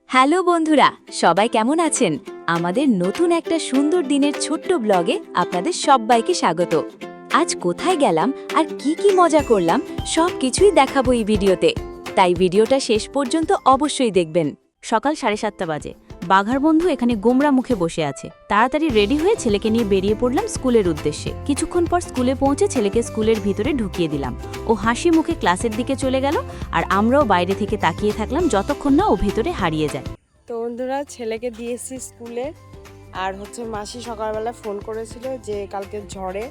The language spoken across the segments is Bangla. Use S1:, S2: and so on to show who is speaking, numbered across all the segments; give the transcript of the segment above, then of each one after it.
S1: হ্যালো বন্ধুরা, সবাই কেমন আছেন? আমাদের নতুন একটা সুন্দর দিনের ছোট্ট ব্লগে আপনাদের সবাইকে স্বাগত। আজ কোথায় গেলাম আর কি কি মজা করলাম সব কিছুই দেখাবো এই ভিডিওতে, তাই ভিডিওটা শেষ পর্যন্ত অবশ্যই দেখবেন।
S2: সকাল 7:30 বাজে। বাঘার বন্ধু এখানে গোমরা মুখে বসে আছে। তাড়াতাড়ি রেডি হয়ে ছেলেকে নিয়ে বেরিয়ে পড়লাম স্কুলের উদ্দেশ্যে। কিছুক্ষণ পর স্কুলে পৌঁছে ছেলেকে স্কুলের ভিতরে ঢুকিয়ে দিলাম। ও হাসি মুখে ক্লাসের দিকে চলে গেল, আর আমরাও বাইরে থেকে তাকিয়ে থাকলাম যতক্ষণ না ও ভেতরে হারিয়ে যায়।
S3: তো বন্ধুরা, ছেলেকে দিয়েছি স্কুলে। আর মাসি সকালবেলা ফোন করেছিল যে কালকে ঝড়ে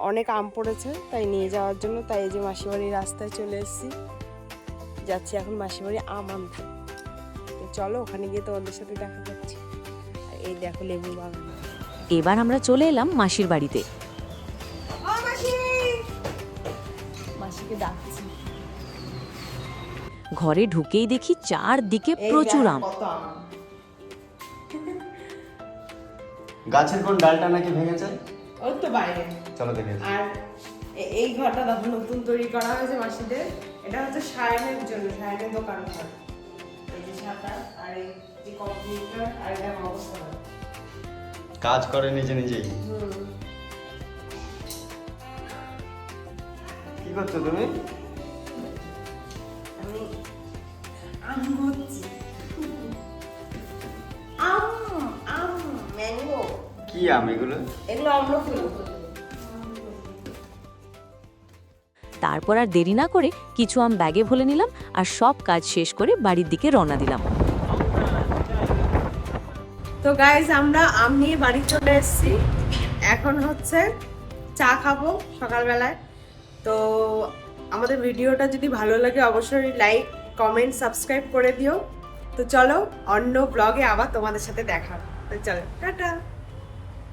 S3: অনেক আম পড়েছে, তাই নিয়ে যাওয়ার জন্য। তাই এই যে মাসিবাড়ির রাস্তায় চলে এসেছি, যাচ্ছি এখন মাসিবাড়ি আম আনতে। তো চলো ওখানে গিয়ে তোমাদের সাথে দেখা করছি। আর এই দেখো লেবু বাগান।
S2: এবার আমরা চলে এলাম মাসির বাড়িতে।
S3: মাসিকে ডাকছি।
S2: ঘরে ঢুকেই দেখি চারদিকে প্রচুর আম।
S4: গাছের কোন ডালটা নাকি ভেঙেছে?
S3: ওই তো বাইরে।
S4: চলো দেখে।
S3: আর এই ঘরটা দেখো নতুন তৈরি করা হয়েছে মাসিদের। এটা সায়ানের জন্য, সায়ানের দোকান ঘর। এই যে সাটা আর এই যে কম্পিউটার আর এটা অবস্থা।
S4: কাজ করে নিজে নিজেই। কি করছো তুমি?
S3: আমি আম হচ্ছি। আম আম ম্যাঙ্গো।
S4: কি আম এগুলো?
S3: এগুলো আম্রফল।
S2: তারপর আর দেরি না করে কিছু আম ব্যাগে ভরে নিলাম, আর সব কাজ শেষ করে বাড়ির দিকে রওনা দিলাম।
S3: তো গাইজ, আমরা আম নিয়ে বাড়ি চলে এসেছি। এখন চা খাবো সকালবেলায়। তো আমাদের ভিডিওটা যদি ভালো লাগে অবশ্যই লাইক, কমেন্ট, সাবস্ক্রাইব করে দিও। তো চলো অন্য ব্লগে আবার তোমাদের সাথে দেখা। তো চলো টাটা।